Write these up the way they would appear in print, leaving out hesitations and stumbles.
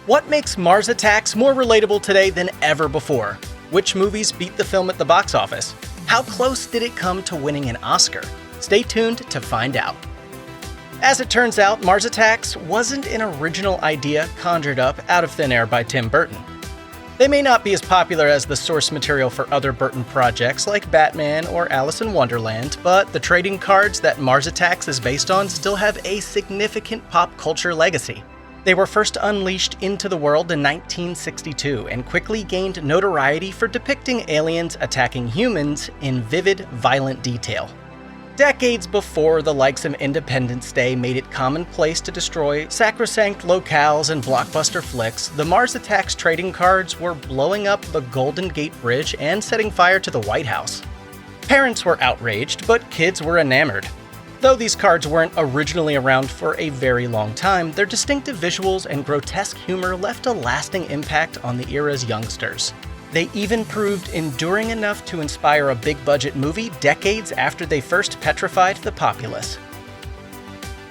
What makes Mars Attacks more relatable today than ever before? Which movies beat the film at the box office? How close did it come to winning an Oscar? Stay tuned to find out. As it turns out, Mars Attacks wasn't an original idea conjured up out of thin air by Tim Burton. They may not be as popular as the source material for other Burton projects like Batman or Alice in Wonderland, but the trading cards that Mars Attacks is based on still have a significant pop culture legacy. They were first unleashed into the world in 1962 and quickly gained notoriety for depicting aliens attacking humans in vivid, violent detail. Decades before the likes of Independence Day made it commonplace to destroy sacrosanct locales and blockbuster flicks, the Mars Attacks trading cards were blowing up the Golden Gate Bridge and setting fire to the White House. Parents were outraged, but kids were enamored. Though these cards weren't originally around for a very long time, their distinctive visuals and grotesque humor left a lasting impact on the era's youngsters. They even proved enduring enough to inspire a big-budget movie decades after they first petrified the populace.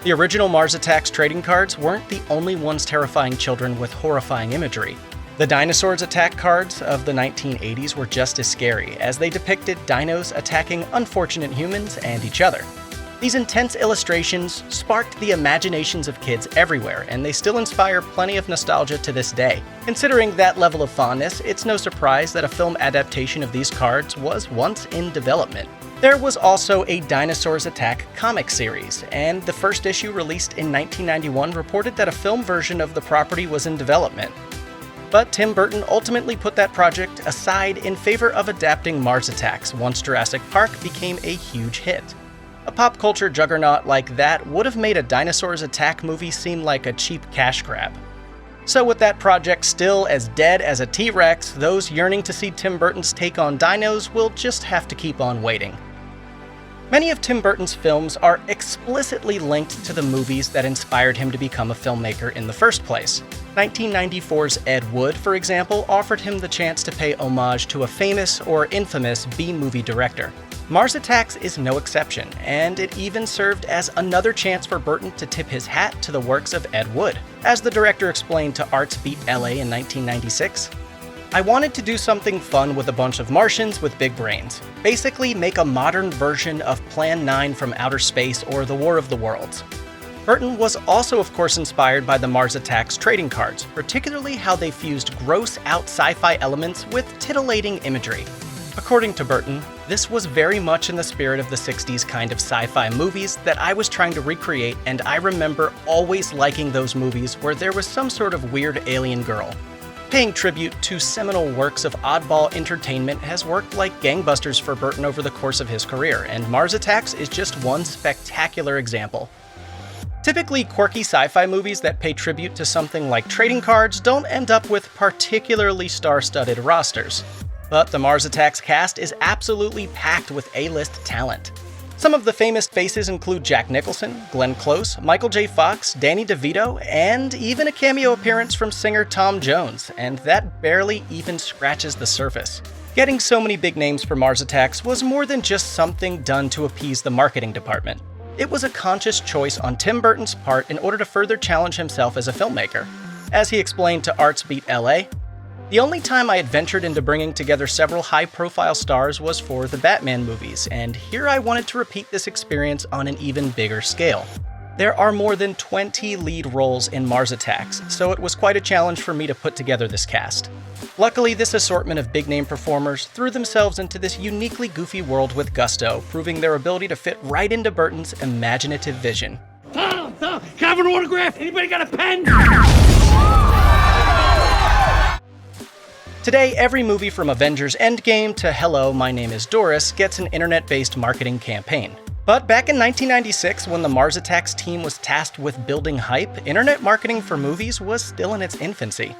The original Mars Attacks trading cards weren't the only ones terrifying children with horrifying imagery. The Dinosaurs attack cards of the 1980s were just as scary, as they depicted dinos attacking unfortunate humans and each other. These intense illustrations sparked the imaginations of kids everywhere, and they still inspire plenty of nostalgia to this day. Considering that level of fondness, it's no surprise that a film adaptation of these cards was once in development. There was also a Dinosaurs Attack comic series, and the first issue released in 1991 reported that a film version of the property was in development. But Tim Burton ultimately put that project aside in favor of adapting Mars Attacks once Jurassic Park became a huge hit. A pop culture juggernaut like that would have made a Dinosaurs Attack movie seem like a cheap cash grab. So with that project still as dead as a T-Rex, those yearning to see Tim Burton's take on dinos will just have to keep on waiting. Many of Tim Burton's films are explicitly linked to the movies that inspired him to become a filmmaker in the first place. 1994's Ed Wood, for example, offered him the chance to pay homage to a famous or infamous B-movie director. Mars Attacks is no exception, and it even served as another chance for Burton to tip his hat to the works of Ed Wood. As the director explained to Arts Beat LA in 1996, "I wanted to do something fun with a bunch of Martians with big brains. Basically make a modern version of Plan 9 from Outer Space or The War of the Worlds." Burton was also of course inspired by the Mars Attacks trading cards, particularly how they fused gross-out sci-fi elements with titillating imagery. According to Burton, this was very much in the spirit of the 60s kind of sci-fi movies that I was trying to recreate, and I remember always liking those movies where there was some sort of weird alien girl. Paying tribute to seminal works of oddball entertainment has worked like gangbusters for Burton over the course of his career, and Mars Attacks is just one spectacular example. Typically, quirky sci-fi movies that pay tribute to something like trading cards don't end up with particularly star-studded rosters. But the Mars Attacks cast is absolutely packed with A-list talent. Some of the famous faces include Jack Nicholson, Glenn Close, Michael J. Fox, Danny DeVito, and even a cameo appearance from singer Tom Jones, and that barely even scratches the surface. Getting so many big names for Mars Attacks was more than just something done to appease the marketing department. It was a conscious choice on Tim Burton's part in order to further challenge himself as a filmmaker. As he explained to Arts Beat LA, "The only time I had ventured into bringing together several high-profile stars was for the Batman movies, and here I wanted to repeat this experience on an even bigger scale. There are more than 20 lead roles in Mars Attacks, so it was quite a challenge for me to put together this cast. Luckily, this assortment of big-name performers threw themselves into this uniquely goofy world with gusto, proving their ability to fit right into Burton's imaginative vision." Tom, can I have an autograph? Anybody got a pen? Today, every movie from Avengers Endgame to Hello, My Name is Doris gets an internet-based marketing campaign. But back in 1996, when the Mars Attacks team was tasked with building hype, internet marketing for movies was still in its infancy.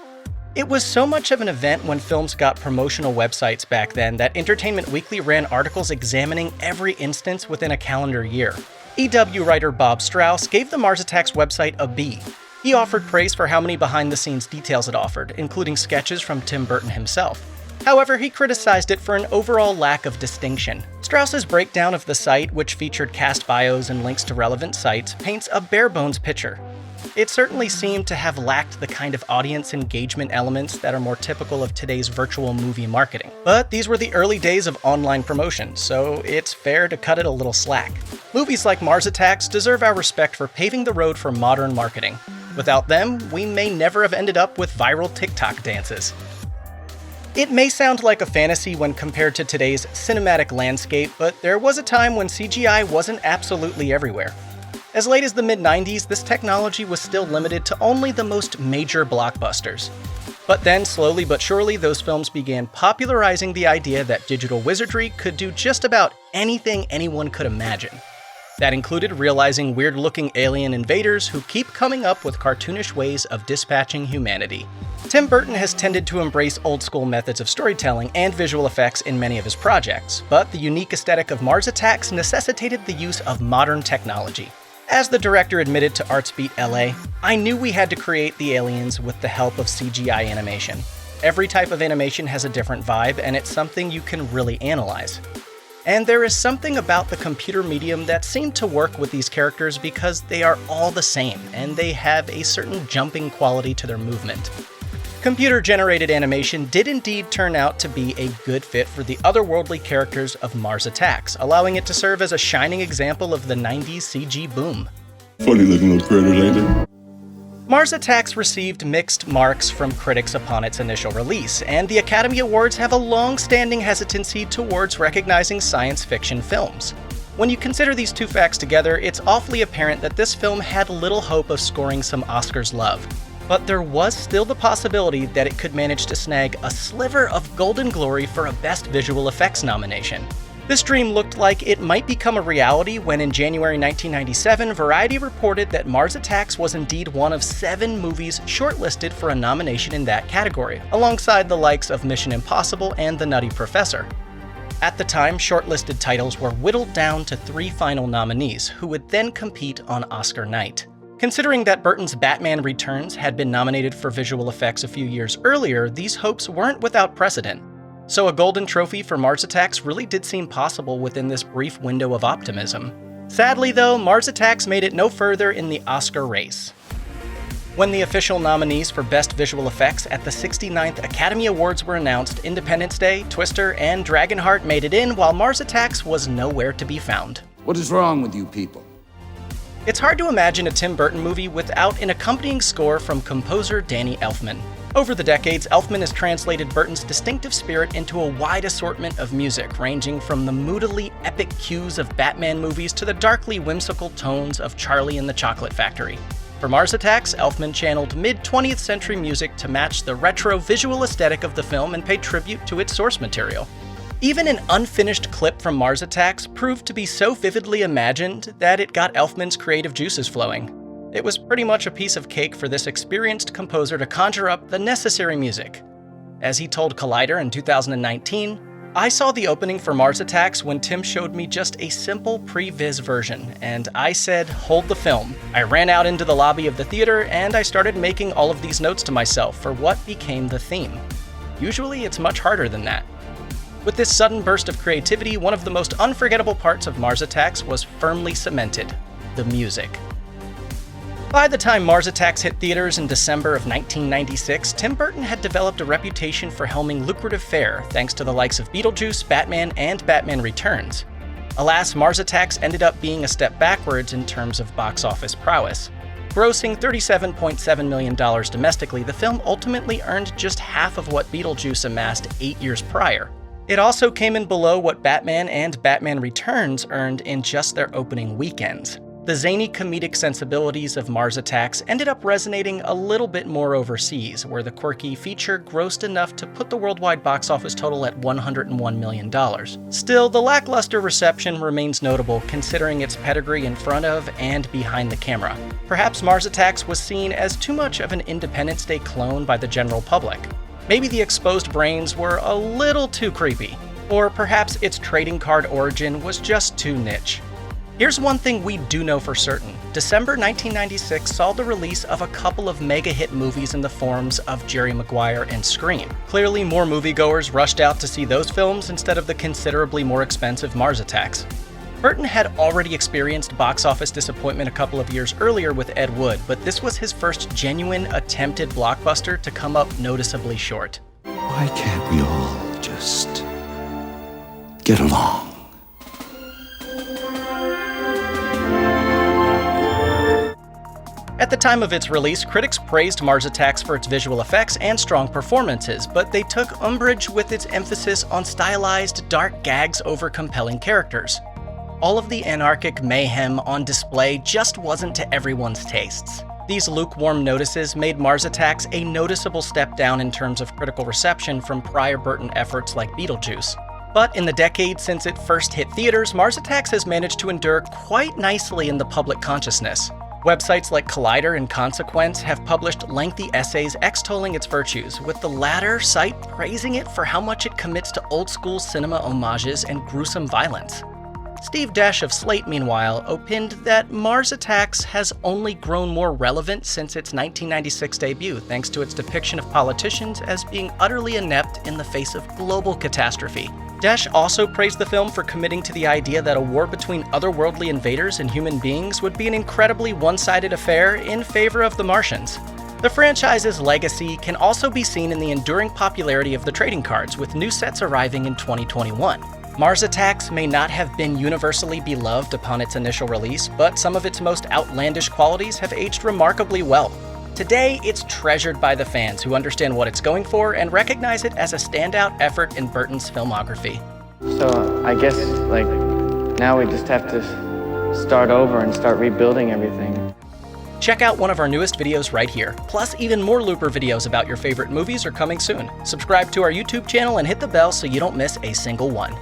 It was so much of an event when films got promotional websites back then that Entertainment Weekly ran articles examining every instance within a calendar year. EW writer Bob Strauss gave the Mars Attacks website a B. He offered praise for how many behind-the-scenes details it offered, including sketches from Tim Burton himself. However, he criticized it for an overall lack of distinction. Strauss's breakdown of the site, which featured cast bios and links to relevant sites, paints a bare-bones picture. It certainly seemed to have lacked the kind of audience engagement elements that are more typical of today's virtual movie marketing. But these were the early days of online promotion, so it's fair to cut it a little slack. Movies like Mars Attacks deserve our respect for paving the road for modern marketing. Without them, we may never have ended up with viral TikTok dances. It may sound like a fantasy when compared to today's cinematic landscape, but there was a time when CGI wasn't absolutely everywhere. As late as the mid-90s, this technology was still limited to only the most major blockbusters. But then, slowly but surely, those films began popularizing the idea that digital wizardry could do just about anything anyone could imagine. That included realizing weird-looking alien invaders who keep coming up with cartoonish ways of dispatching humanity. Tim Burton has tended to embrace old-school methods of storytelling and visual effects in many of his projects, but the unique aesthetic of Mars Attacks necessitated the use of modern technology. As the director admitted to ArtsBeat LA, "I knew we had to create the aliens with the help of CGI animation. Every type of animation has a different vibe, and it's something you can really analyze. And there is something about the computer medium that seemed to work with these characters because they are all the same, and they have a certain jumping quality to their movement." Computer-generated animation did indeed turn out to be a good fit for the otherworldly characters of Mars Attacks, allowing it to serve as a shining example of the 90s CG boom. Funny looking little critter, ain't it? Mars Attacks received mixed marks from critics upon its initial release, and the Academy Awards have a long-standing hesitancy towards recognizing science fiction films. When you consider these two facts together, it's awfully apparent that this film had little hope of scoring some Oscars love. But there was still the possibility that it could manage to snag a sliver of golden glory for a Best Visual Effects nomination. This dream looked like it might become a reality when in January 1997, Variety reported that Mars Attacks was indeed one of 7 movies shortlisted for a nomination in that category, alongside the likes of Mission Impossible and The Nutty Professor. At the time, shortlisted titles were whittled down to 3 final nominees, who would then compete on Oscar night. Considering that Burton's Batman Returns had been nominated for visual effects a few years earlier, these hopes weren't without precedent. So a golden trophy for Mars Attacks really did seem possible within this brief window of optimism. Sadly though, Mars Attacks made it no further in the Oscar race. When the official nominees for Best Visual Effects at the 69th Academy Awards were announced, Independence Day, Twister, and Dragonheart made it in, while Mars Attacks was nowhere to be found. What is wrong with you people? It's hard to imagine a Tim Burton movie without an accompanying score from composer Danny Elfman. Over the decades, Elfman has translated Burton's distinctive spirit into a wide assortment of music, ranging from the moodily epic cues of Batman movies to the darkly whimsical tones of Charlie and the Chocolate Factory. For Mars Attacks, Elfman channeled mid-20th century music to match the retro visual aesthetic of the film and pay tribute to its source material. Even an unfinished clip from Mars Attacks proved to be so vividly imagined that it got Elfman's creative juices flowing. It was pretty much a piece of cake for this experienced composer to conjure up the necessary music. As he told Collider in 2019, "I saw the opening for Mars Attacks when Tim showed me just a simple pre-vis version, and I said, 'Hold the film.' I ran out into the lobby of the theater and I started making all of these notes to myself for what became the theme. Usually it's much harder than that." With this sudden burst of creativity, one of the most unforgettable parts of Mars Attacks was firmly cemented: the music. By the time Mars Attacks hit theaters in December of 1996, Tim Burton had developed a reputation for helming lucrative fare thanks to the likes of Beetlejuice, Batman, and Batman Returns. Alas, Mars Attacks ended up being a step backwards in terms of box office prowess. Grossing $37.7 million domestically, the film ultimately earned just half of what Beetlejuice amassed 8 years prior. It also came in below what Batman and Batman Returns earned in just their opening weekends. The zany comedic sensibilities of Mars Attacks ended up resonating a little bit more overseas, where the quirky feature grossed enough to put the worldwide box office total at $101 million. Still, the lackluster reception remains notable considering its pedigree in front of and behind the camera. Perhaps Mars Attacks was seen as too much of an Independence Day clone by the general public. Maybe the exposed brains were a little too creepy, or perhaps its trading card origin was just too niche. Here's one thing we do know for certain. December 1996 saw the release of a couple of mega-hit movies in the forms of Jerry Maguire and Scream. Clearly, more moviegoers rushed out to see those films instead of the considerably more expensive Mars Attacks. Burton had already experienced box office disappointment a couple of years earlier with Ed Wood, but this was his first genuine attempted blockbuster to come up noticeably short. Why can't we all just get along? At the time of its release, critics praised Mars Attacks for its visual effects and strong performances, but they took umbrage with its emphasis on stylized, dark gags over compelling characters. All of the anarchic mayhem on display just wasn't to everyone's tastes. These lukewarm notices made Mars Attacks a noticeable step down in terms of critical reception from prior Burton efforts like Beetlejuice. But in the decade since it first hit theaters, Mars Attacks has managed to endure quite nicely in the public consciousness. Websites like Collider and Consequence have published lengthy essays extolling its virtues, with the latter site praising it for how much it commits to old-school cinema homages and gruesome violence. Steve Desch of Slate, meanwhile, opined that Mars Attacks has only grown more relevant since its 1996 debut, thanks to its depiction of politicians as being utterly inept in the face of global catastrophe. Desch also praised the film for committing to the idea that a war between otherworldly invaders and human beings would be an incredibly one-sided affair in favor of the Martians. The franchise's legacy can also be seen in the enduring popularity of the trading cards, with new sets arriving in 2021. Mars Attacks may not have been universally beloved upon its initial release, but some of its most outlandish qualities have aged remarkably well. Today, it's treasured by the fans who understand what it's going for and recognize it as a standout effort in Burton's filmography. So I guess, now we just have to start over and start rebuilding everything. Check out one of our newest videos right here. Plus, even more Looper videos about your favorite movies are coming soon. Subscribe to our YouTube channel and hit the bell so you don't miss a single one.